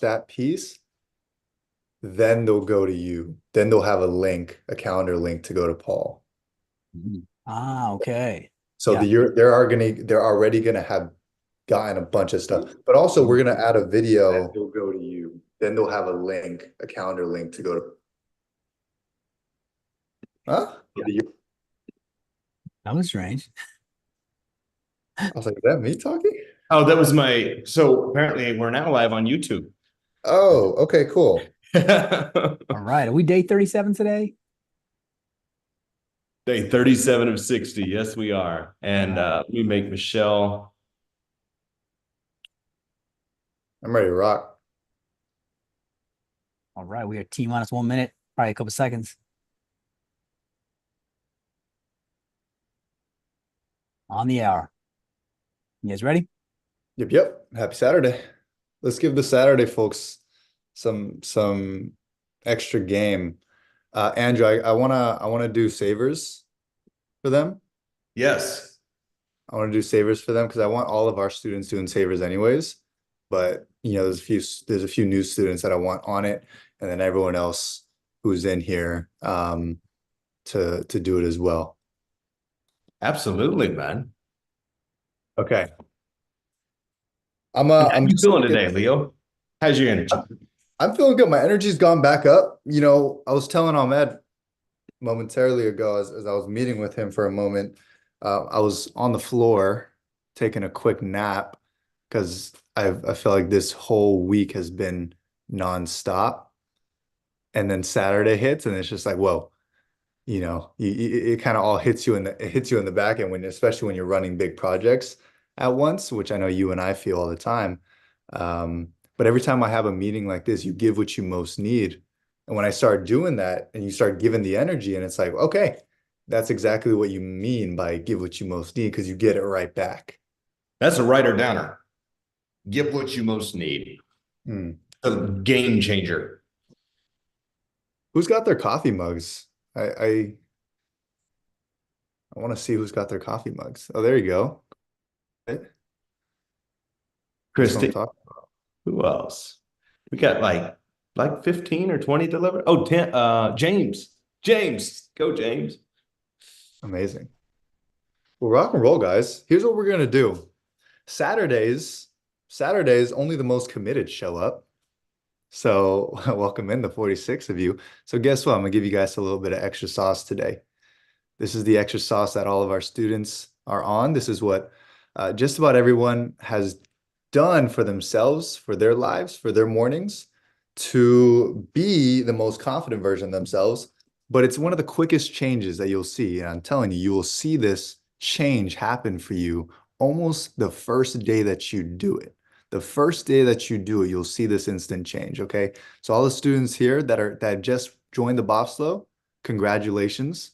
that piece, then they'll go to you. Then they'll have a link, a calendar link to go to Paul. Mhm. Ah, okay. So Yeah. they're already gonna have gotten a bunch of stuff. But also we're gonna add a video. Then they'll go to you. Then they'll have a link, a calendar link to go to. Huh? I That was strange. was like, is that me talking? Oh, that was my. So apparently, we're now live on YouTube. Oh, okay, cool. All right. Are we day 37 today? Day 37 of 60. Yes, we are. And we make Michelle. I'm ready to rock. All right. We are T minus 1 minute, probably a couple seconds. On the hour. You guys ready? Yep. Happy Saturday. Let's give the Saturday folks some extra game. Andrew, I wanna do savers for them. Yes. I want to do savers for them because I want all of our students doing savers anyways. But there's a few new students that I want on it, and then everyone else who's in here to do it as well. Absolutely, man. Okay. How I'm you just feeling looking. today, Leo? How's your energy? I'm feeling good. My energy's gone back up. I was telling Ahmed momentarily ago as I was meeting with him for a moment. I was on the floor taking a quick nap because I feel like this whole week has been nonstop. And then Saturday hits, and it's just like, whoa, it kind of all hits you in the back end especially when you're running big projects at once, which I know you and I feel all the time. But every time I have a meeting like this, you give what you most need. And when I start doing that and you start giving the energy, and it's like, okay, that's exactly what you mean by give what you most need because you get it right back. That's a writer downer. Give what you most need. Hmm. A game changer. Who's got their coffee mugs? I want to see who's got their coffee mugs. Oh, there you go. This is what I'm Christy. talking. Who else? We got like 15 or 20 delivered. Oh, 10. James. James. Go, James. Amazing. Well, rock and roll, guys. Here's what we're gonna do. Saturdays, Saturdays, only the most committed show up. So welcome in the 46 of you. So guess what? I'm gonna give you guys a little bit of extra sauce today. This is the extra sauce that all of our students are on. This is what just about everyone has done for themselves, for their lives, for their mornings, to be the most confident version of themselves. But it's one of the quickest changes that you'll see. And I'm telling you, you will see this change happen for you almost the first day that you do it. The first day that you do it, you'll see this instant change. Okay. So all the students here that just joined the Bobslow, congratulations.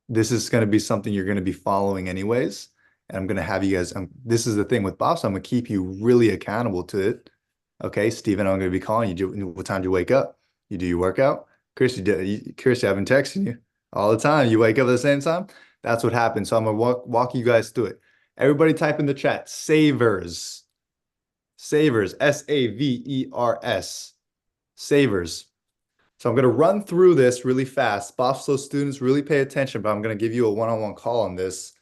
This is going to be something you're going to be following anyways. And I'm going to have you guys, this is the thing with Bob, so I'm going to keep you really accountable to it. Okay, Steven, I'm going to be calling you. What time do you wake up? You do your workout? Chris, I've been texting you all the time. You wake up at the same time? That's what happens. So I'm going to walk you guys through it. Everybody type in the chat, savers. Savers, Savers. Savers. So I'm going to run through this really fast. Bobslow students, really pay attention, but I'm going to give you a one-on-one call on this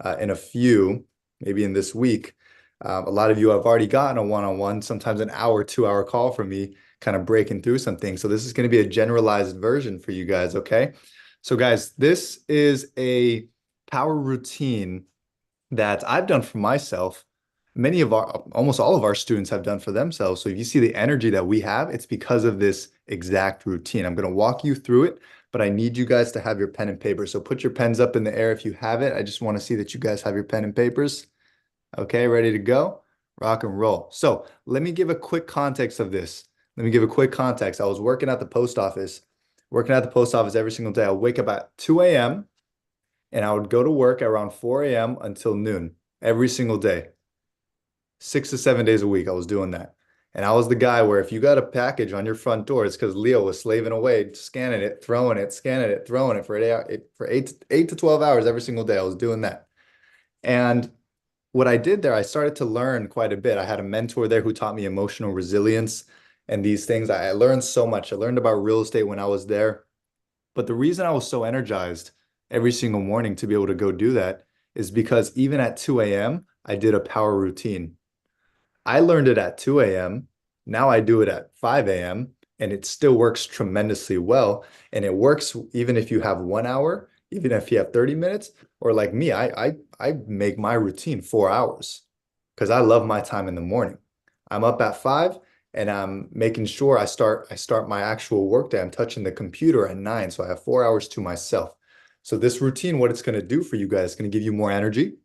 maybe in this week. A lot of you have already gotten a one-on-one, sometimes an hour, 2 hour call from me, kind of breaking through some things. So this is going to be a generalized version for you guys, okay? So guys, this is a power routine that I've done for myself. Almost all of our students have done for themselves. So if you see the energy that we have, it's because of this exact routine. I'm going to walk you through it, but I need you guys to have your pen and paper. So put your pens up in the air if you have it. I just want to see that you guys have your pen and papers. Okay, ready to go? Rock and roll. So let me give a quick context of this. Let me give a quick context. I was working at the post office every single day. I wake up at 2 a.m. and I would go to work around 4 a.m. until noon every single day. 6 to 7 days a week, I was doing that. And I was the guy where if you got a package on your front door, it's because Leo was slaving away, scanning it, throwing it, scanning it, throwing it for 8 to 12 hours every single day. I was doing that. And what I did there, I started to learn quite a bit. I had a mentor there who taught me emotional resilience and these things. I learned so much. I learned about real estate when I was there. But the reason I was so energized every single morning to be able to go do that is because even at 2 a.m., I did a power routine. I learned it at 2 a.m. Now I do it at 5 a.m. and it still works tremendously well. And it works even if you have 1 hour, even if you have 30 minutes, or like me, I make my routine 4 hours because I love my time in the morning. I'm up at 5 and I'm making sure I start my actual workday. I'm touching the computer at 9. So I have 4 hours to myself. So this routine, what it's going to do for you guys, it's going to give you more energy.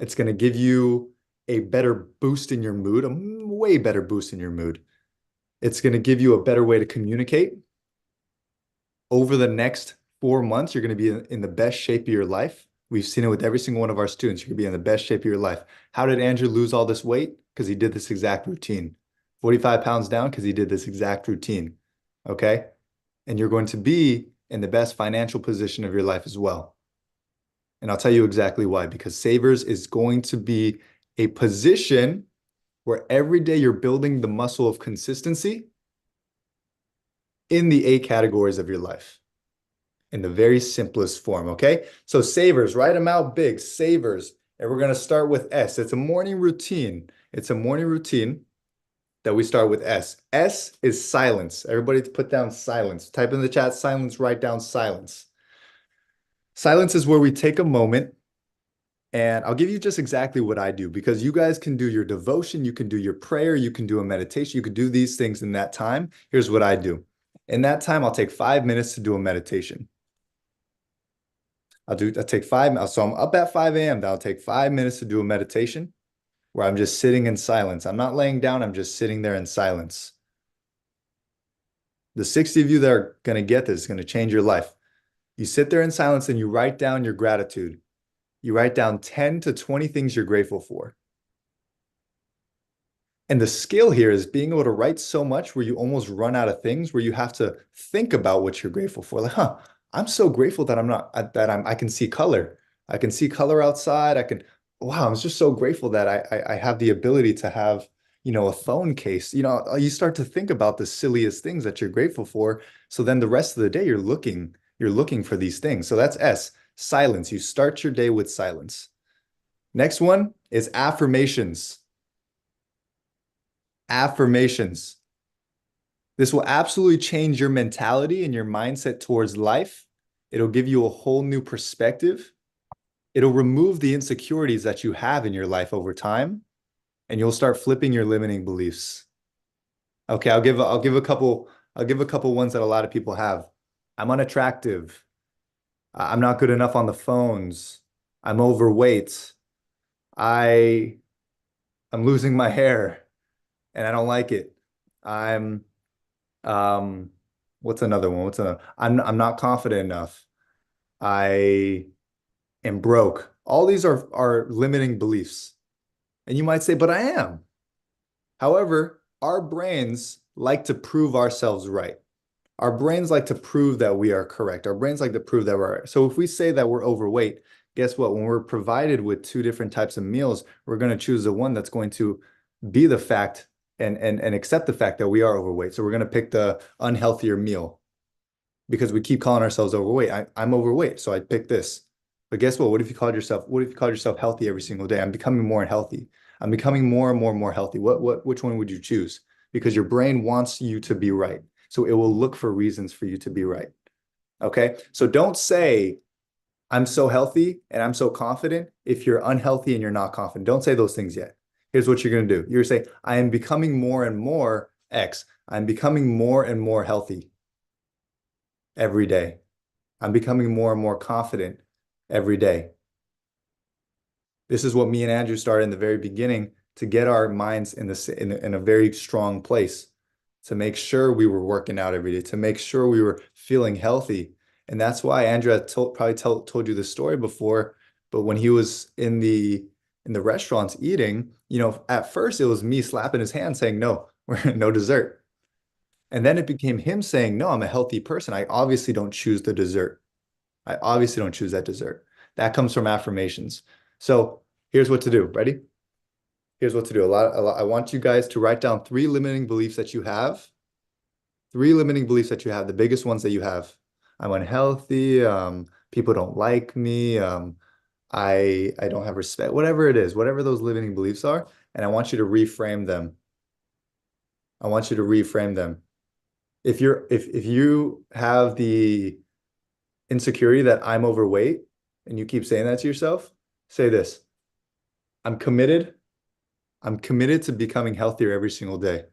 It's going to give you a better boost in your mood, a way better boost in your mood. It's going to give you a better way to communicate. Over the next 4 months, you're going to be in the best shape of your life. We've seen it with every single one of our students. You're going to be in the best shape of your life. How did Andrew lose all this weight? Because he did this exact routine. 45 pounds down because he did this exact routine. Okay. And you're going to be in the best financial position of your life as well. And I'll tell you exactly why, because Savers is going to be a position where every day you're building the muscle of consistency in the 8 categories of your life in the very simplest form. Okay. So Savers, write them out big, Savers. And we're going to start with S. It's a morning routine. It's a morning routine that we start with S. S is silence. Everybody put down silence. Type in the chat silence, write down silence. Silence is where we take a moment. And I'll give you just exactly what I do because you guys can do your devotion, you can do your prayer, you can do a meditation, you can do these things in that time. Here's what I do. In that time, I'll take 5 minutes to do a meditation. I'll take 5 minutes. So I'm up at 5 a.m. I'll take 5 minutes to do a meditation where I'm just sitting in silence. I'm not laying down, I'm just sitting there in silence. The 60 of you that are going to get this is going to change your life. You sit there in silence and you write down your gratitude. You write down 10 to 20 things you're grateful for. And the skill here is being able to write so much where you almost run out of things, where you have to think about what you're grateful for. Like, I'm so grateful that I can see color. I can see color outside. Wow, I'm just so grateful that I have the ability to have, a phone case. You start to think about the silliest things that you're grateful for. So then the rest of the day you're looking for these things. So that's S, silence. You start your day with silence. Next one is affirmations. Affirmations. This will absolutely change your mentality and your mindset towards life. It'll give you a whole new perspective. It'll remove the insecurities that you have in your life over time, and you'll start flipping your limiting beliefs. Okay, I'll give a couple ones that a lot of people have. I'm unattractive. I'm not good enough on the phones. I'm overweight. I I'm losing my hair and I don't like it. I'm um what's another one? I'm not confident enough. I am broke. All these are limiting beliefs. And you might say, but I am. However, our brains like to prove ourselves right. Our brains like to prove that we are correct. Our brains like to prove that we're right. So if we say that we're overweight, guess what? When we're provided with two different types of meals, we're going to choose the one that's going to be the fact and accept the fact that we are overweight. So we're going to pick the unhealthier meal because we keep calling ourselves overweight. I'm overweight, so I pick this. But guess what? What if you called yourself healthy every single day? I'm becoming more healthy. I'm becoming more and more and more healthy. Which one would you choose? Because your brain wants you to be right. So it will look for reasons for you to be right. Okay. So don't say, I'm so healthy and I'm so confident if you're unhealthy and you're not confident. Don't say those things yet. Here's what you're going to do. You're going to say, I am becoming more and more X. I'm becoming more and more healthy every day. I'm becoming more and more confident every day. This is what me and Andrew started in the very beginning to get our minds in a very strong place, to make sure we were working out every day, to make sure we were feeling healthy. And that's why Andrew had told you this story before, but when he was in the restaurants eating, at first it was me slapping his hand saying, no, no dessert. And then it became him saying, no, I'm a healthy person. I obviously don't choose the dessert. I obviously don't choose that dessert. That comes from affirmations. So Here's what to do. Ready? Here's what to do. I want you guys to write down three limiting beliefs that you have. Three limiting beliefs that you have, the biggest ones that you have. I'm unhealthy. People don't like me. I don't have respect. Whatever it is, whatever those limiting beliefs are, and I want you to reframe them. I want you to reframe them. If you have the insecurity that I'm overweight and you keep saying that to yourself, say this. I'm committed. I'm committed to becoming healthier every single day.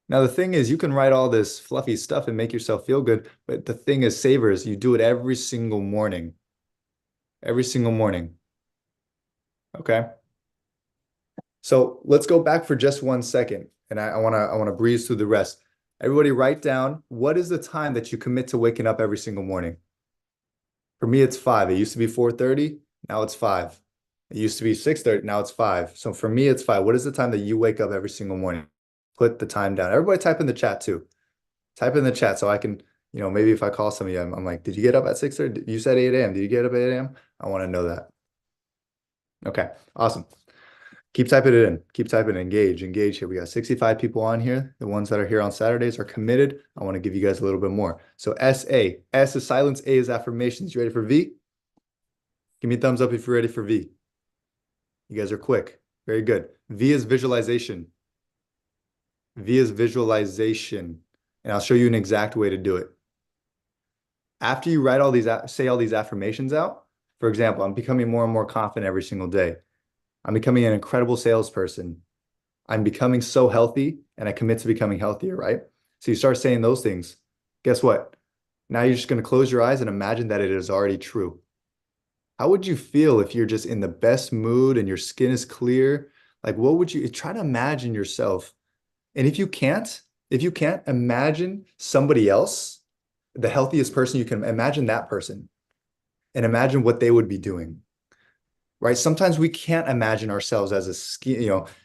Now, the thing is, you can write all this fluffy stuff and make yourself feel good, but the thing is, savers, you do it every single morning. Every single morning. Okay. So let's go back for just 1 second, and I wanna breeze through the rest. Everybody write down, what is the time that you commit to waking up every single morning? For me, it's 5. It used to be 4:30, now it's 5. It used to be 6:30, now it's 5. So for me, it's 5. What is the time that you wake up every single morning? Put the time down. Everybody type in the chat too. Type in the chat so I can, maybe if I call some of you, I'm like, did you get up at 6:30? You said 8 a.m. Did you get up at 8 a.m.? I want to know that. Okay, awesome. Keep typing it in. Keep typing engage, engage here. We got 65 people on here. The ones that are here on Saturdays are committed. I want to give you guys a little bit more. So SA. S is silence, A is affirmations. You ready for V? Give me a thumbs up if you're ready for V. You guys are quick. Very good. V is visualization. V is visualization. And I'll show you an exact way to do it. After you write all these, say all these affirmations out, for example, I'm becoming more and more confident every single day. I'm becoming an incredible salesperson. I'm becoming so healthy and I commit to becoming healthier, right? So you start saying those things. Guess what? Now you're just going to close your eyes and imagine that it is already true. How would you feel if you're just in the best mood and your skin is clear? Like, what would you try to imagine yourself? And if you can't imagine somebody else, the healthiest person you can imagine that person and imagine what they would be doing. Right? Sometimes we can't imagine ourselves as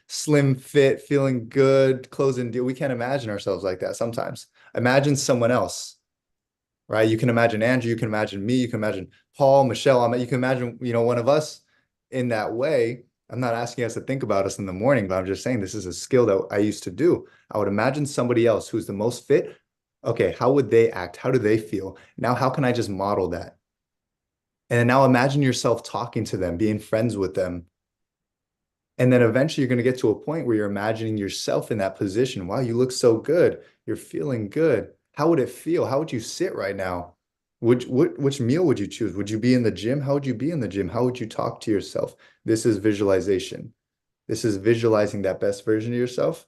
slim fit, feeling good, closing deal. We can't imagine ourselves like that sometimes. Imagine someone else, right? You can imagine Andrew, you can imagine me, you can imagine Paul, Michelle, you can imagine, one of us in that way. I'm not asking us to think about us in the morning, but I'm just saying this is a skill that I used to do. I would imagine somebody else who's the most fit. Okay, how would they act? How do they feel? Now, how can I just model that? And now imagine yourself talking to them, being friends with them. And then eventually you're going to get to a point where you're imagining yourself in that position. Wow, you look so good. You're feeling good. How would it feel? How would you sit right now? Which meal would you choose? Would you be in the gym? How would you be in the gym? How would you talk to yourself? This is visualization. This is visualizing that best version of yourself.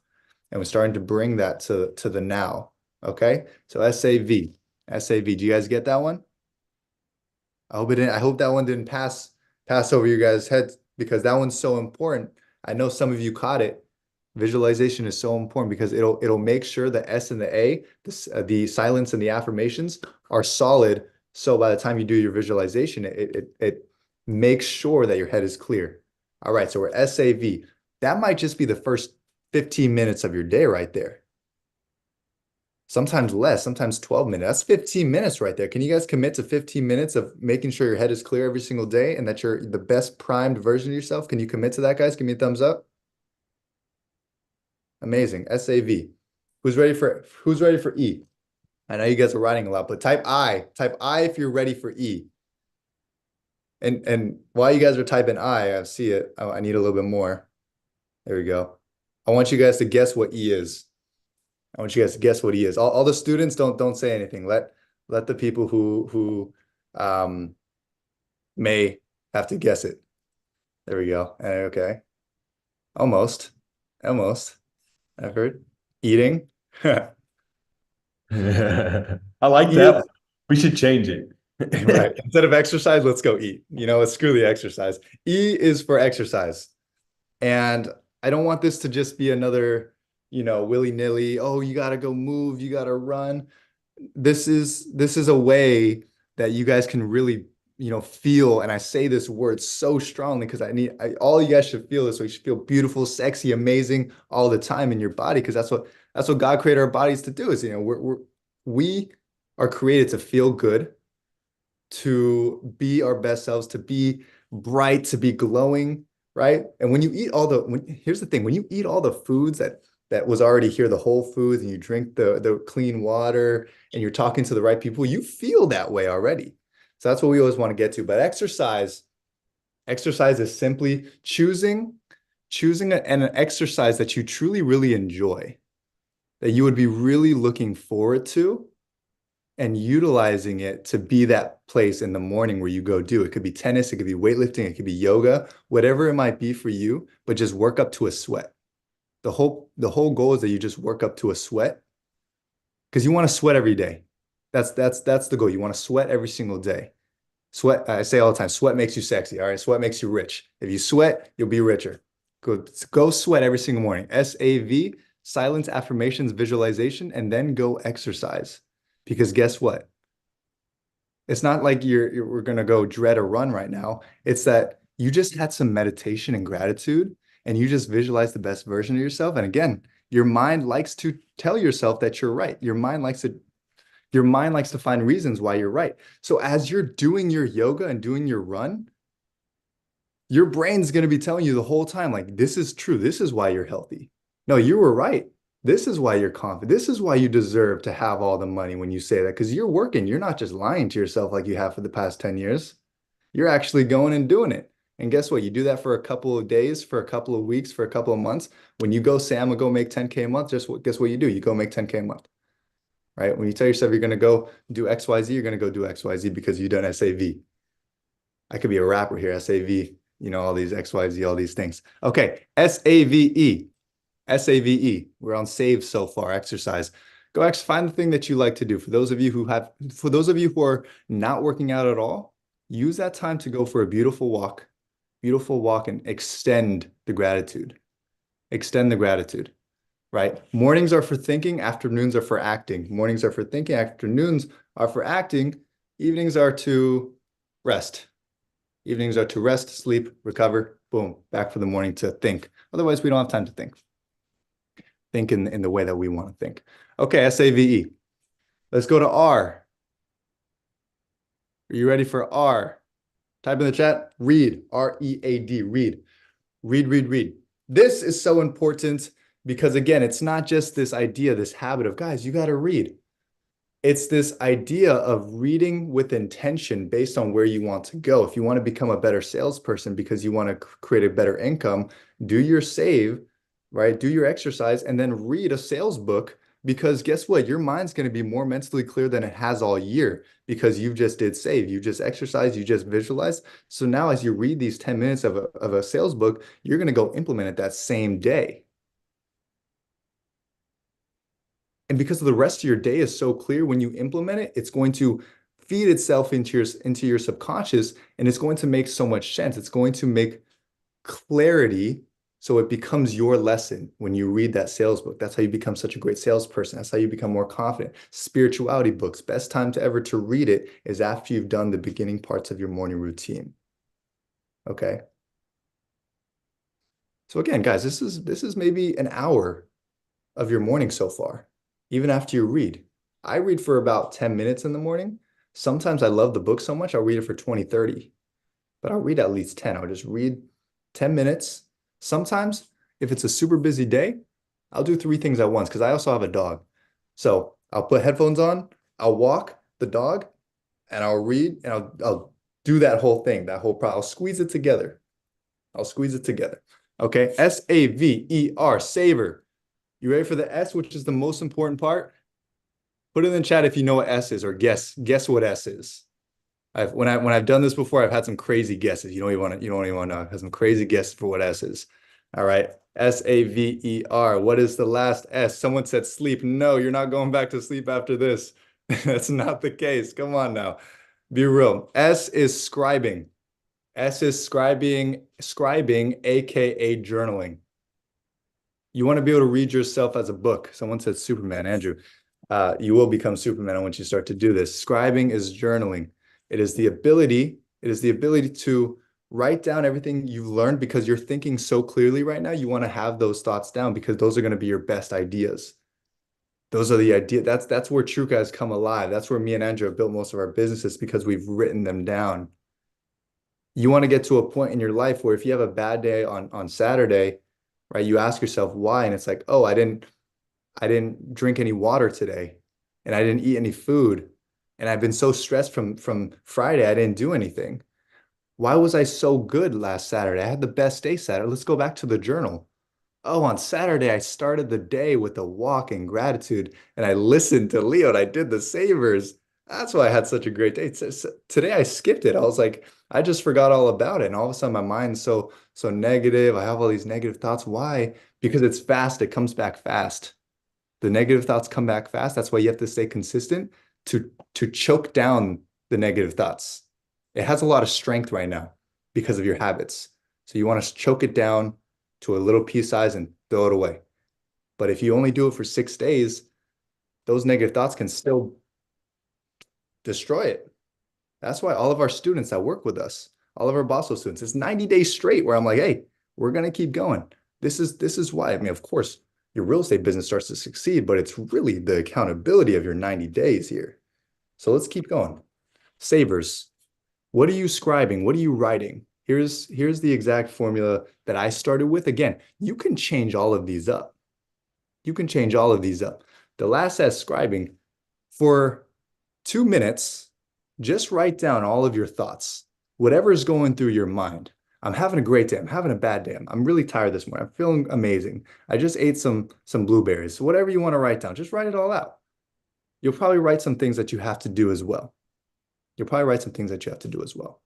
And we're starting to bring that to the now. Okay. So SAV. SAV. Do you guys get that one? I hope that one didn't pass over your guys' heads because that one's so important. I know some of you caught it. Visualization is so important because it'll make sure the S and the A, the silence and the affirmations are solid. So by the time you do your visualization, it makes sure that your head is clear. All right, so we're SAV. That might just be the first 15 minutes of your day right there. Sometimes less, sometimes 12 minutes. That's 15 minutes right there. Can you guys commit to 15 minutes of making sure your head is clear every single day and that you're the best primed version of yourself? Can you commit to that, guys? Give me a thumbs up. Amazing. SAV. Who's ready for E? I know you guys are writing a lot, but type I. Type I if you're ready for E. And while you guys are typing I see it. I need a little bit more. There we go. I want you guys to guess what E is. I want you guys to guess what he is. All the students don't say anything. Let the people who may have to guess it. There we go. Okay. Almost. Almost. I've heard. Eating. I like Eat. that. We should change it. Right. Instead of exercise, let's go eat. Let's screw the exercise. E is for exercise. And I don't want this to just be another, willy-nilly, oh, you gotta go move, you gotta run. This is a way that you guys can really, feel, and I say this word so strongly because all you guys should feel this way. You should feel beautiful, sexy, amazing all the time in your body because that's what God created our bodies to do is, we are created to feel good to be our best selves, to be bright, to be glowing, right? And when you eat here's the thing, when you eat all the foods that was already here, the whole foods, and you drink the clean water and you're talking to the right people, you feel that way already. So that's what we always want to get to. But exercise is simply choosing an exercise that you truly, really enjoy, that you would be really looking forward to, and utilizing it to be that place in the morning where you go do. It could be tennis, it could be weightlifting, it could be yoga, whatever it might be for you, but just work up to a sweat. The whole goal is that you just work up to a sweat because you want to sweat every day. That's the goal. You want to sweat every single day. Sweat, I say all the time, sweat makes you sexy. All right. Sweat makes you rich. If you sweat, you'll be richer. Go sweat every single morning. SAV, silence, affirmations, visualization, and then go exercise. Because guess what? It's not like we're gonna go dread a run right now. It's that you just had some meditation and gratitude, and you just visualize the best version of yourself. And again, your mind likes to tell yourself that you're right. Your mind likes to find reasons why you're right. So as you're doing your yoga and doing your run, your brain's going to be telling you the whole time, like, this is true. This is why you're healthy. No, you were right. This is why you're confident. This is why you deserve to have all the money when you say that, because you're working. You're not just lying to yourself like you have for the past 10 years. You're actually going and doing it. And guess what? You do that for a couple of days, for a couple of weeks, for a couple of months. When you go say, I'm gonna go make 10K a month, guess what you do? You go make 10K a month, right? When you tell yourself you're gonna go do XYZ, you're gonna go do XYZ because you've done SAV. I could be a rapper here, SAV, all these XYZ, all these things. Okay, SAVE. SAVE. We're on save so far, exercise. Find the thing that you like to do. For those of you who are not working out at all, use that time to go for a beautiful walk, and extend the gratitude. Extend the gratitude, right? Mornings are for thinking, afternoons are for acting. Mornings are for thinking, afternoons are for acting, evenings are to rest. Evenings are to rest, sleep, recover, boom, back for the morning to think. Otherwise, we don't have time to think. Think in the way that we want to think. Okay, SAVE. Let's go to R. Are you ready for R? Type in the chat, read, R-E-A-D, read. Read, read, read. This is so important because, again, it's not just this idea, this habit of, guys, you got to read. It's this idea of reading with intention based on where you want to go. If you want to become a better salesperson because you want to create a better income, do your save, right? Do your exercise and then read a sales book, because guess what? Your mind's going to be more mentally clear than it has all year because you just did save, you just exercised, you just visualized. So now as you read these 10 minutes of a sales book, you're going to go implement it that same day. And because the rest of your day is so clear, when you implement it, it's going to feed itself into your subconscious, and it's going to make so much sense. It's going to make clarity, so it becomes your lesson when you read that sales book. That's how you become such a great salesperson. That's how you become more confident. Spirituality books, best time to ever to read it is after you've done the beginning parts of your morning routine. Okay. So again, guys, this is maybe an hour of your morning so far, even after you read. I read for about 10 minutes in the morning. Sometimes I love the book so much, I'll read it for 20, 30, but I'll read at least 10. I'll just read 10 minutes. Sometimes, if it's a super busy day, I'll do 3 things at once because I also have a dog. So I'll put headphones on, I'll walk the dog, and I'll read, and I'll do that whole thing, I'll squeeze it together. I'll squeeze it together. Okay, SAVER, savor. You ready for the S, which is the most important part? Put it in the chat if you know what S is, or guess what S is. When I've done this before, I've had some crazy guesses. You don't even want to know. I've had some crazy guesses for what S is. All right. SAVER. What is the last S? Someone said sleep. No, you're not going back to sleep after this. That's not the case. Come on now. Be real. S is scribing. S is scribing, aka journaling. You want to be able to read yourself as a book. Someone said Superman, Andrew. You will become Superman once you start to do this. Scribing is journaling. It is the ability to write down everything you've learned, because you're thinking so clearly right now. You want to have those thoughts down because those are going to be your best ideas. Those are the idea. That's where true guys come alive. That's where me and Andrew have built most of our businesses because we've written them down. You want to get to a point in your life where if you have a bad day on Saturday, right, you ask yourself why, and it's like, oh, I didn't drink any water today, and I didn't eat any food, and I've been so stressed from Friday, I didn't do anything. Why was I so good last Saturday? I had the best day Saturday. Let's go back to the journal. Oh, on Saturday, I started the day with a walk in gratitude and I listened to Leo and I did the savers. That's why I had such a great day. Today I skipped it. I was like, I just forgot all about it. And all of a sudden my mind's so negative. I have all these negative thoughts. Why? Because it's fast. It comes back fast. The negative thoughts come back fast. That's why you have to stay consistent to choke down the negative thoughts. It has a lot of strength right now because of your habits. So you want to choke it down to a little pea size and throw it away. But if you only do it for 6 days, those negative thoughts can still destroy it. That's why all of our students that work with us, all of our Boston students, it's 90 days straight where I'm like, hey, we're gonna keep going. This is why. I mean, of course, your real estate business starts to succeed, but it's really the accountability of your 90 days here. So let's keep going. Savers. What are you scribing? What are you writing? Here's the exact formula that I started with. Again, you can change all of these up. You can change all of these up. The last says scribing for 2 minutes, just write down all of your thoughts, whatever is going through your mind. I'm having a great day. I'm having a bad day. I'm really tired this morning. I'm feeling amazing. I just ate some blueberries. So whatever you want to write down, just write it all out. You'll probably write some things that you have to do as well. You'll probably write some things that you have to do as well.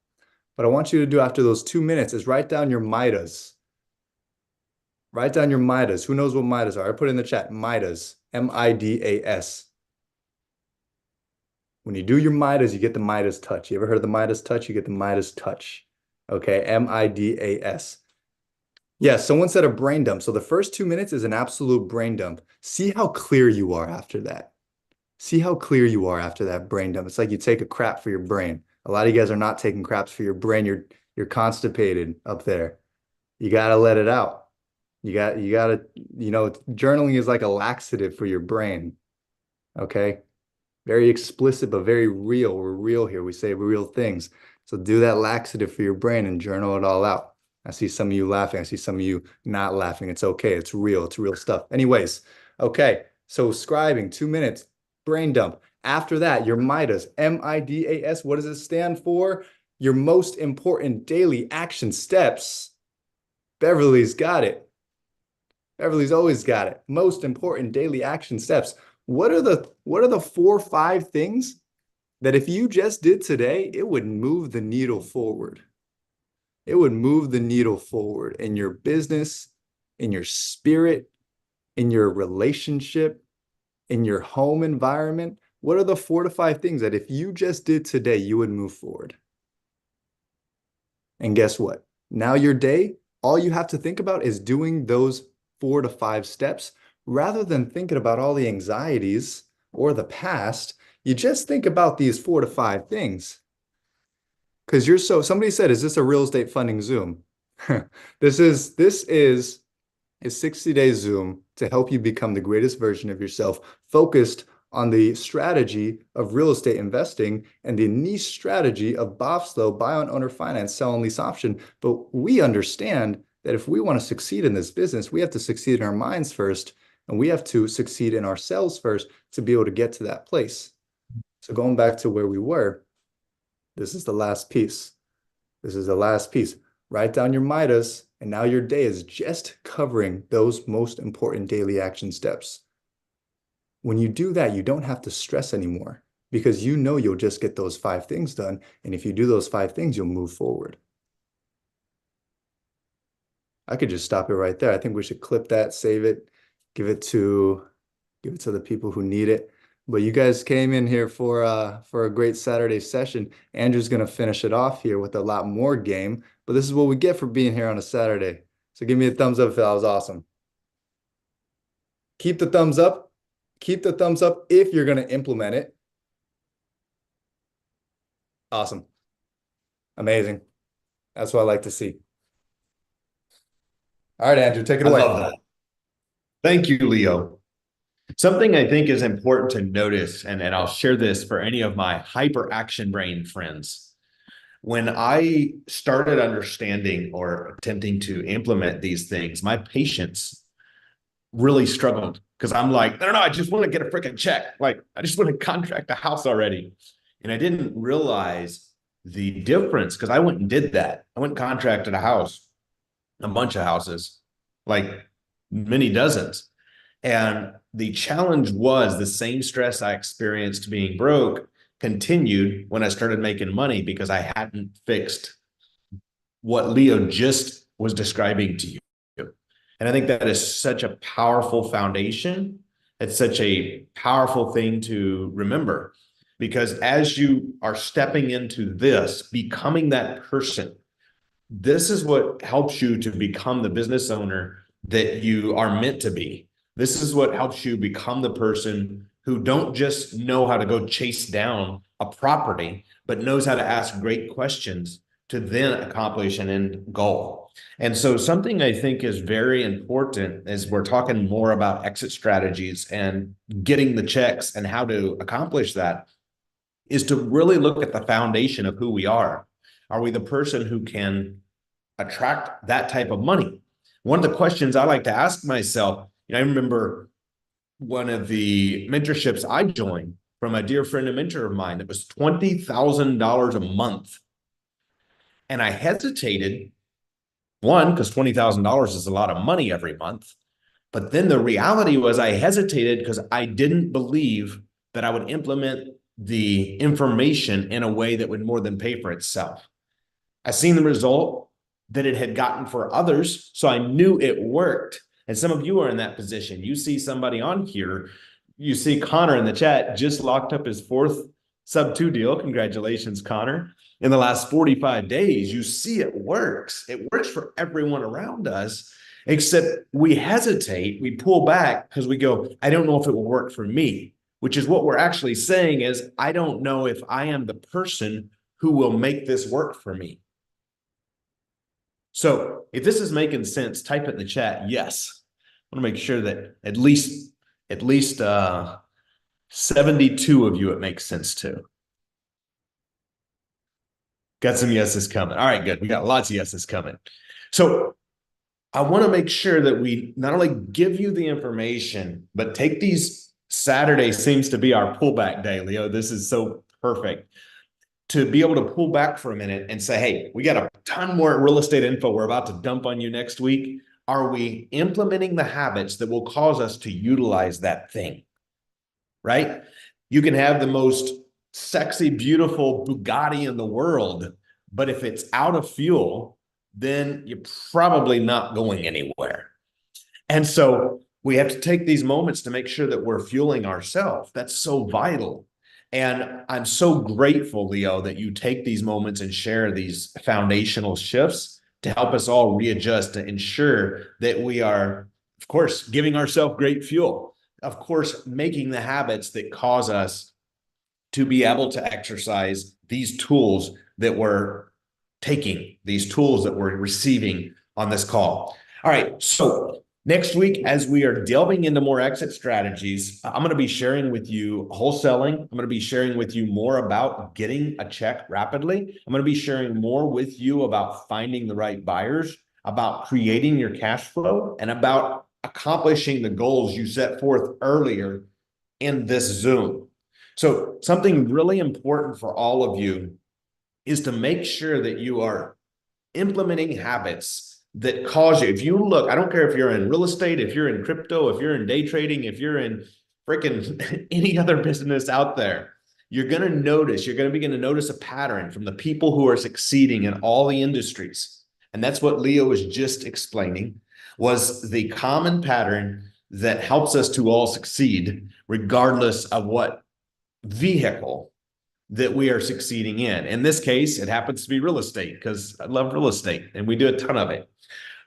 What I want you to do after those 2 minutes is write down your Midas. Write down your Midas. Who knows what Midas are? I put it in the chat. Midas. Midas. When you do your Midas, you get the Midas touch. You ever heard of the Midas touch? You get the Midas touch. Okay. Midas. Yeah, someone said a brain dump. So the first 2 minutes is an absolute brain dump. See how clear you are after that. See how clear you are after that brain dump. It's like you take a crap for your brain. A lot of you guys are not taking craps for your brain. You're constipated up there. You gotta let it out. You gotta, journaling is like a laxative for your brain. Okay. Very explicit, but very real. We're real here. We say real things. So do that laxative for your brain and journal it all out. I see some of you laughing. I see some of you not laughing. It's okay. It's real. It's real stuff. Anyways, okay. So scribing, 2 minutes, brain dump. After that, your Midas, Midas. What does it stand for? Your most important daily action steps. Beverly's got it. Beverly's always got it. Most important daily action steps. What are the 4 or 5 things that if you just did today, it would move the needle forward? It would move the needle forward in your business, in your spirit, in your relationship, in your home environment. What are the 4 to 5 things that if you just did today, you would move forward? And guess what? Now your day, all you have to think about is doing those 4 to 5 steps rather than thinking about all the anxieties or the past. You just think about these 4 to 5 things. Because somebody said, is this a real estate funding Zoom? This is a 60-day Zoom to help you become the greatest version of yourself, focused on the strategy of real estate investing and the niche strategy of BOFSLO, buy on owner finance, sell on lease option. But we understand that if we want to succeed in this business, we have to succeed in our minds first, and we have to succeed in ourselves first to be able to get to that place. So going back to where we were, this is the last piece. This is the last piece. Write down your Midas, and now your day is just covering those most important daily action steps. When you do that, you don't have to stress anymore because you know you'll just get those 5 things done. And if you do those 5 things, you'll move forward. I could just stop it right there. I think we should clip that, save it, give it to the people who need it. But you guys came in here for a great Saturday session. Andrew's gonna finish it off here with a lot more game, but this is what we get for being here on a Saturday. So give me a thumbs up if that was awesome. Keep the thumbs up. Keep the thumbs up if you're gonna implement it. Awesome. Amazing. That's what I like to see. All right, Andrew, take it I away. love that. Thank you, Leo. Something I think is important to notice, and I'll share this for any of my hyper action brain friends. When I started understanding or attempting to implement these things, my patience really struggled because I'm like, no, I just want to get a freaking check. Like, I just want to contract a house already. And I didn't realize the difference because I went and did that. I went and contracted a house, a bunch of houses, like many dozens. And the challenge was the same stress I experienced being broke continued when I started making money because I hadn't fixed what Leo just was describing to you. And I think that is such a powerful foundation. It's such a powerful thing to remember because as you are stepping into this, becoming that person, this is what helps you to become the business owner that you are meant to be. This is what helps you become the person who don't just know how to go chase down a property, but knows how to ask great questions to then accomplish an end goal. And so something I think is very important as we're talking more about exit strategies and getting the checks and how to accomplish that is to really look at the foundation of who we are. Are we the person who can attract that type of money? One of the questions I like to ask myself, I remember one of the mentorships I joined from a dear friend and mentor of mine that was $20,000 a month. And I hesitated, one, because $20,000 is a lot of money every month. But then the reality was I hesitated because I didn't believe that I would implement the information in a way that would more than pay for itself. I seen the result that it had gotten for others, so I knew it worked. And some of you are in that position. You see somebody on here, you see Connor in the chat just locked up his fourth sub 2 deal. Congratulations, Connor. In the last 45 days, you see it works. It works for everyone around us, except we hesitate, we pull back because we go, I don't know if it will work for me, which is what we're actually saying is, I don't know if I am the person who will make this work for me. So if this is making sense, type it in the chat. Yes. I want to make sure that at least 72 of you it makes sense to. Got some yeses coming. All right, good. We got lots of yeses coming. So I want to make sure that we not only give you the information, but take these Saturday seems to be our pullback day, Leo. This is so perfect to be able to pull back for a minute and say, hey, we got a ton more real estate info we're about to dump on you next week. Are we implementing the habits that will cause us to utilize that thing? Right? You can have the most sexy, beautiful Bugatti in the world, but if it's out of fuel, then you're probably not going anywhere. And so we have to take these moments to make sure that we're fueling ourselves. That's so vital. And I'm so grateful, Leo, that you take these moments and share these foundational shifts to help us all readjust to ensure that we are, of course, giving ourselves great fuel, of course, making the habits that cause us to be able to exercise these tools that we're taking, these tools that we're receiving on this call. All right, so next week, as we are delving into more exit strategies, I'm going to be sharing with you wholesaling. I'm going to be sharing with you more about getting a check rapidly. I'm going to be sharing more with you about finding the right buyers, about creating your cash flow, and about accomplishing the goals you set forth earlier in this Zoom. So something really important for all of you is to make sure that you are implementing habits that cause you, if you look, I don't care if you're in real estate, if you're in crypto, if you're in day trading, if you're in freaking any other business out there, you're going to begin to notice a pattern from the people who are succeeding in all the industries. And that's what Leo was just explaining, was the common pattern that helps us to all succeed, regardless of what vehicle that we are succeeding in. In this case, it happens to be real estate because I love real estate and we do a ton of it.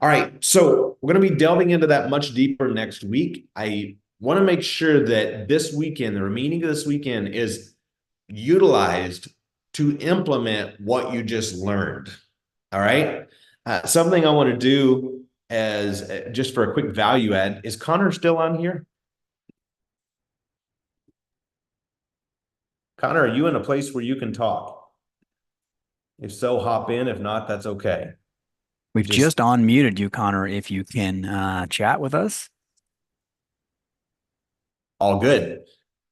All right, so we're going to be delving into that much deeper next week. I want to make sure that this weekend, the remaining of this weekend, is utilized to implement what you just learned. All right, something I want to do as just for a quick value add, is Connor still on here? Connor, are you in a place where you can talk? If so, hop in. If not, that's okay. We've Just just unmuted you, Connor, if you can chat with us. all good.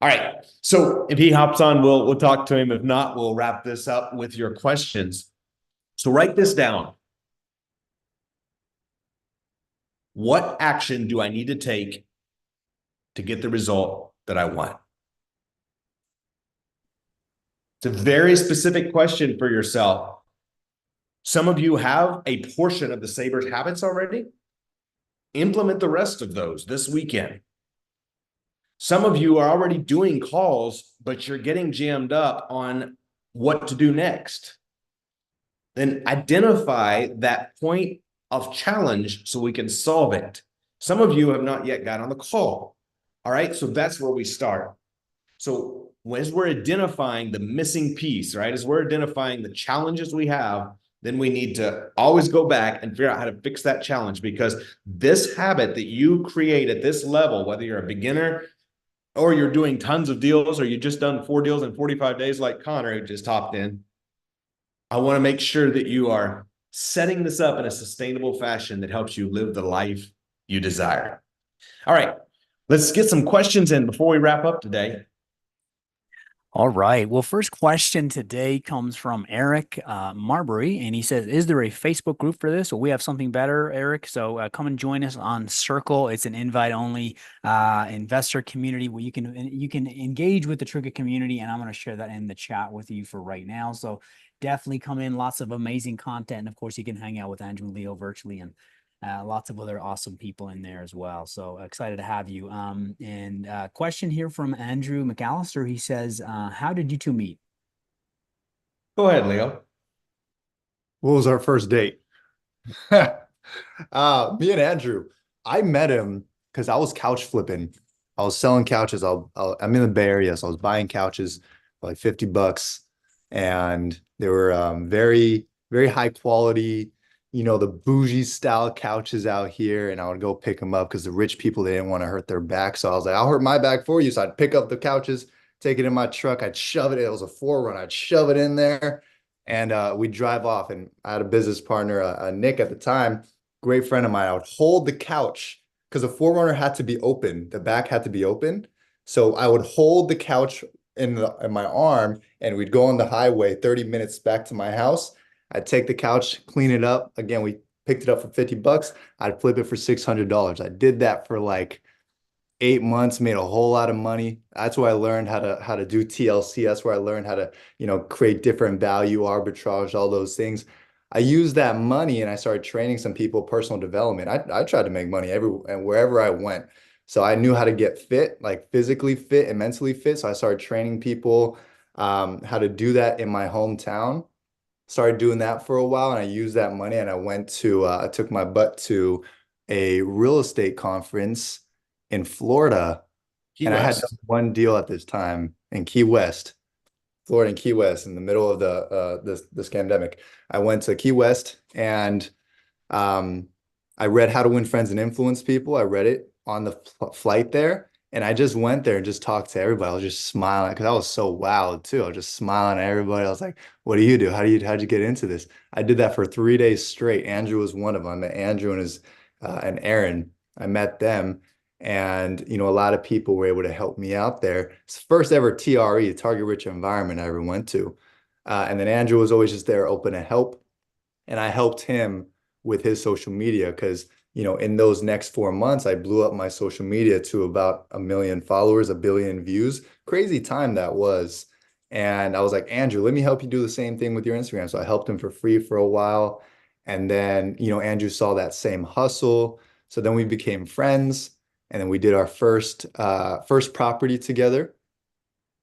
All right. So if he hops on, we'll talk to him. If not, we'll wrap this up with your questions. So write this down. What action do I need to take to get the result that I want? It's a very specific question for yourself. Some of you have a portion of the Sabres habits already. Implement the rest of those this weekend. Some of you are already doing calls, but you're getting jammed up on what to do next. Then identify that point of challenge so we can solve it. Some of you have not yet got on the call. All right. So that's where we start. So as we're identifying the missing piece, right, as we're identifying the challenges we have, then we need to always go back and figure out how to fix that challenge, because this habit that you create at this level, whether you're a beginner or you're doing tons of deals, or you just done 4 deals in 45 days like Connor, who just hopped in, I want to make sure that you are setting this up in a sustainable fashion that helps you live the life you desire. All right, let's get some questions in before we wrap up today. All right. Well, first question today comes from Eric Marbury, and he says, "Is there a Facebook group for this? Well, we have something better, Eric. So come and join us on Circle. It's an invite-only investor community where you can engage with the Trigger community, and I'm going to share that in the chat with you for right now. So definitely come in. Lots of amazing content, and of course, you can hang out with Andrew and Leo virtually, and lots of other awesome people in there as well. So excited to have you. And question here from Andrew McAllister. He says, how did you two meet? Go ahead, Leo. What was our first date? Me and Andrew, I met him because I was couch flipping. I was selling couches. I'm in the Bay Area, so I was buying couches for like $50, and they were very, very high quality, the bougie style couches out here. And I would go pick them up because the rich people, they didn't want to hurt their back. So I was like, I'll hurt my back for you. So I'd pick up the couches, take it in my truck, I'd shove it. It was a 4Runner. I'd shove it in there, and we'd drive off. And I had a business partner, Nick at the time, great friend of mine. I would hold the couch because the 4Runner had to be open. The back had to be open. So I would hold the couch in my arm, and we'd go on the highway 30 minutes back to my house. I'd take the couch, clean it up. Again, we picked it up for $50. I'd flip it for $600. I did that for like 8 months, made a whole lot of money. That's where I learned how to do TLC. That's where I learned how to, create different value arbitrage, all those things. I used that money and I started training some people personal development. I tried to make money and wherever I went. So I knew how to get fit, like physically fit and mentally fit. So I started training people how to do that in my hometown. Started doing that for a while, and I used that money, and I took my butt to a real estate conference in Florida, Key and I had West. done one deal at this time in Key West, Florida and Key West, in the middle of this pandemic. I went to Key West, and um, I read How to Win Friends and Influence People. I read it on the flight there, and I just went there and just talked to everybody. I was just smiling because I was so wowed too. I was just smiling at everybody. I was like, "What do you do? How'd you get into this?" I did that for 3 days straight. Andrew was one of them. I met Andrew and Aaron. I met them, and a lot of people were able to help me out there. It's the first ever TRE, Target Rich Environment, I ever went to. And then Andrew was always just there, open to help, and I helped him with his social media because, in those next 4 months, I blew up my social media to about 1 million followers, 1 billion views. Crazy time that was. And I was like, Andrew, let me help you do the same thing with your Instagram. So I helped him for free for a while. And then, Andrew saw that same hustle. So then we became friends. And then we did our first property together.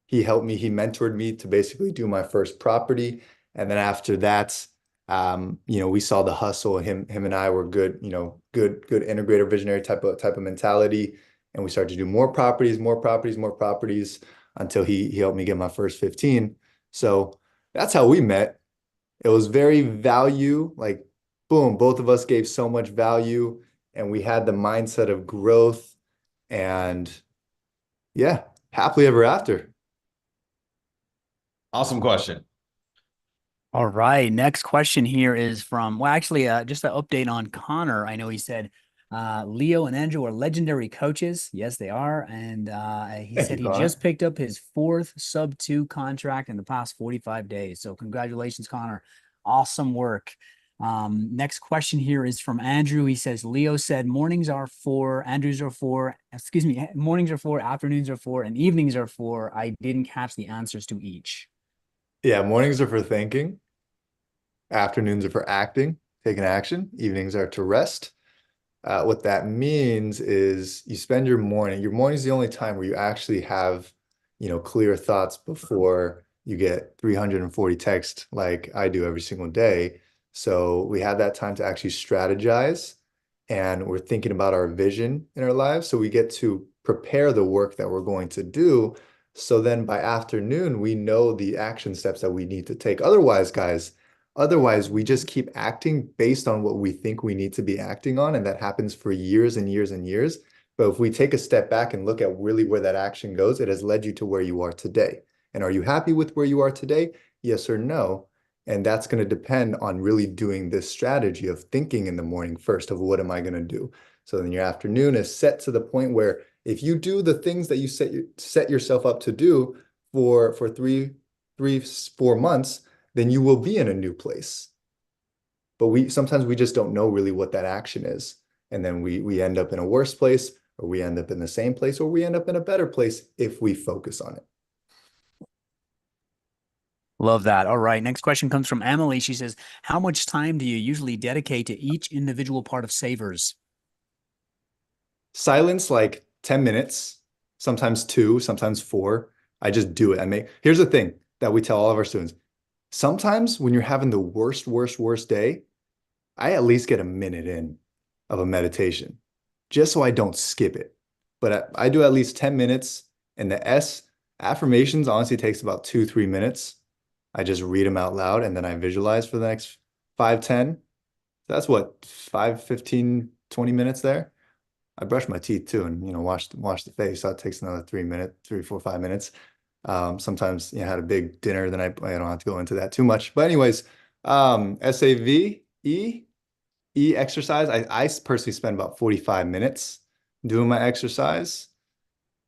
He helped me, he mentored me to basically do my first property. And then after that, we saw the hustle. Him and I were good, good integrator, visionary type of mentality. And we started to do more properties, more properties, more properties until he helped me get my first 15. So that's how we met. It was very value, like boom, both of us gave so much value, and we had the mindset of growth, and yeah, happily ever after. Awesome question. All right. Next question here is from, well, actually, just an update on Connor. I know he said Leo and Andrew are legendary coaches. Yes, they are. And he Thank said you, he Connor. just picked up his fourth sub 2 contract in the past 45 days. So congratulations, Connor. Awesome work. Next question here is from Andrew. He says, Leo said mornings are four, Andrews are four, excuse me, mornings are four, afternoons are four, and evenings are four. I didn't catch the answers to each. Yeah, mornings are for thinking, afternoons are for acting, taking action, evenings are to rest. What that means is you spend your morning. Your morning is the only time where you actually have, clear thoughts before you get 340 texts like I do every single day. So we have that time to actually strategize and we're thinking about our vision in our lives. So we get to prepare the work that we're going to do. So then by afternoon, we know the action steps that we need to take. Otherwise, guys, otherwise, we just keep acting based on what we think we need to be acting on, and that happens for years and years and years. But if we take a step back and look at really where that action goes, it has led you to where you are today. And are you happy with where you are today? Yes or no? And that's going to depend on really doing this strategy of thinking in the morning first of what am I going to do? So then your afternoon is set to the point where if you do the things that you set yourself up to do for 4 months, then you will be in a new place. But we sometimes we just don't know really what that action is. And then we end up in a worse place, or we end up in the same place, or we end up in a better place if we focus on it. Love that. All right. Next question comes from Emily. She says, how much time do you usually dedicate to each individual part of Savers? Silence like 10 minutes, sometimes two, sometimes four. I just do it. Here's the thing that we tell all of our students. Sometimes when you're having the worst day, I at least get a minute in of a meditation just so I don't skip it. But I do at least 10 minutes. And the S affirmations honestly takes about 2, 3 minutes. I just read them out loud and then I visualize for the next 5, 10. That's what, 5, 15, 20 minutes there. I brush my teeth too and wash the face. So it takes another 3 minutes, 3, 4, 5 minutes. Sometimes had a big dinner, then I don't have to go into that too much. But anyways, SAVE. Exercise. I personally spend about 45 minutes doing my exercise.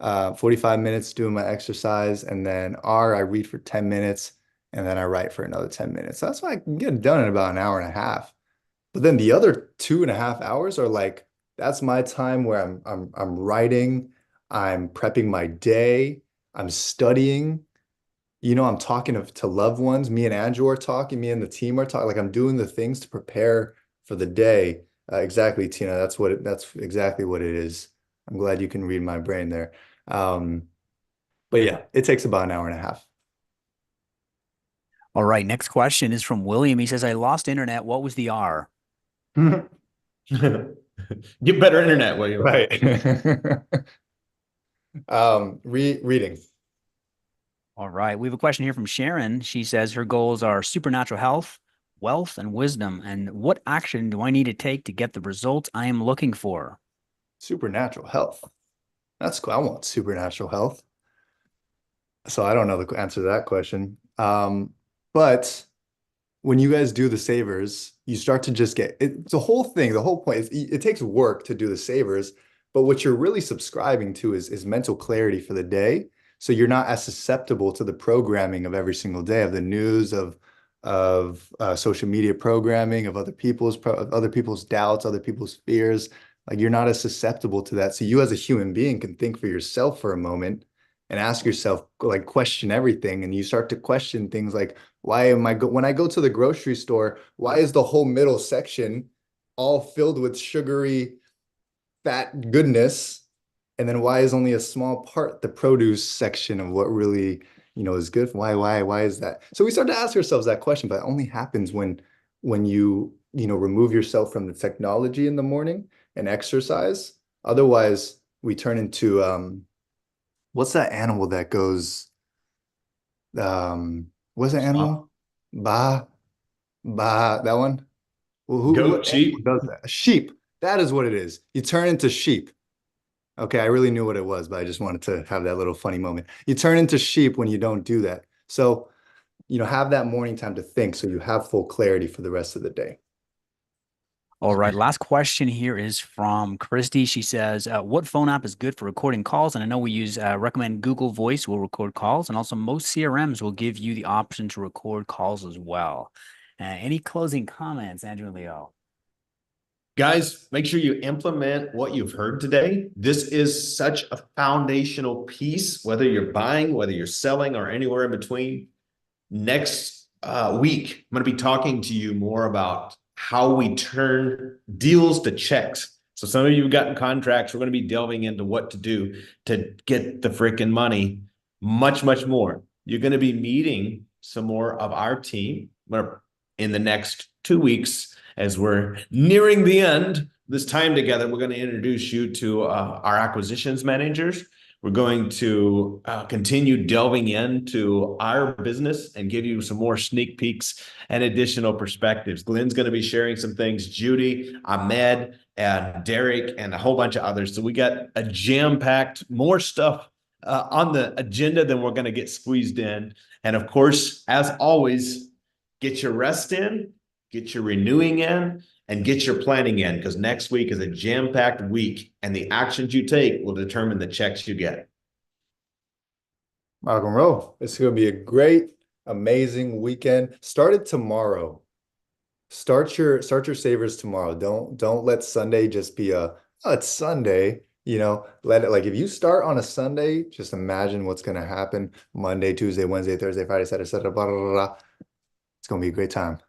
45 minutes doing my exercise, and then I read for 10 minutes, and then I write for another 10 minutes. So that's why I can get it done in about an hour and a half. But then the other 2.5 hours are like that's my time where I'm writing, I'm prepping my day, I'm studying. I'm talking to loved ones. Me and Andrew are talking. Me and the team are talking. Like I'm doing the things to prepare for the day. Exactly, Tina. That's exactly what it is. I'm glad you can read my brain there. Um, but yeah, it takes about an hour and a half. All right. Next question is from William. He says, I lost internet. What was the R? Get better internet, William. Right. Reading. All right. We have a question here from Sharon. She says her goals are supernatural health, wealth, and wisdom. And what action do I need to take to get the results I am looking for? Supernatural health. That's cool. I want supernatural health. So I don't know the answer to that question. But when you guys do the savers, you start to just get it's the whole thing. The whole point is it takes work to do the savers, but what you're really subscribing to is mental clarity for the day. So you're not as susceptible to the programming of every single day of the news of social media programming of other people's doubts, other people's fears. Like you're not as susceptible to that. So you as a human being can think for yourself for a moment and ask yourself, like question everything. And you start to question things like, when I go to the grocery store, why is the whole middle section all filled with sugary fat goodness? And then why is only a small part the produce section of what really, is good? Why is that? So we start to ask ourselves that question, but it only happens when you remove yourself from the technology in the morning and exercise. Otherwise, we turn into what's that animal that goes what's that animal? Ba that one? Well, Goat, what animal sheep. does that? A sheep. That is what it is. You turn into sheep. Okay, I really knew what it was, but I just wanted to have that little funny moment. You turn into sheep when you don't do that. So have that morning time to think so you have full clarity for the rest of the day. All right. Last question here is from Christy. She says, what phone app is good for recording calls? And I know we recommend Google Voice will record calls. And also most CRMs will give you the option to record calls as well. Any closing comments, Andrew and Leo? Guys, make sure you implement what you've heard today. This is such a foundational piece, whether you're buying, whether you're selling, or anywhere in between. Next week, I'm going to be talking to you more about how we turn deals to checks. So some of you have gotten contracts. We're going to be delving into what to do to get the freaking money, much, much more. You're going to be meeting some more of our team in the next 2 weeks as we're nearing the end this time together. We're going to introduce you to our acquisitions managers. We're going to continue delving into our business and give you some more sneak peeks and additional perspectives. Glenn's going to be sharing some things, Judy, Ahmed, and Derek, and a whole bunch of others. So we got a jam-packed more stuff on the agenda than we're going to get squeezed in. And of course, as always, get your rest in, get your renewing in, and get your planning in, because next week is a jam-packed week, and the actions you take will determine the checks you get. Rock and roll. It's going to be a great, amazing weekend. Start it tomorrow. Start your savers tomorrow. Don't let Sunday just be it's Sunday. Let it, like, if you start on a Sunday, just imagine what's going to happen Monday, Tuesday, Wednesday, Thursday, Friday, Saturday, Sunday, blah, blah, blah, blah. It's going to be a great time.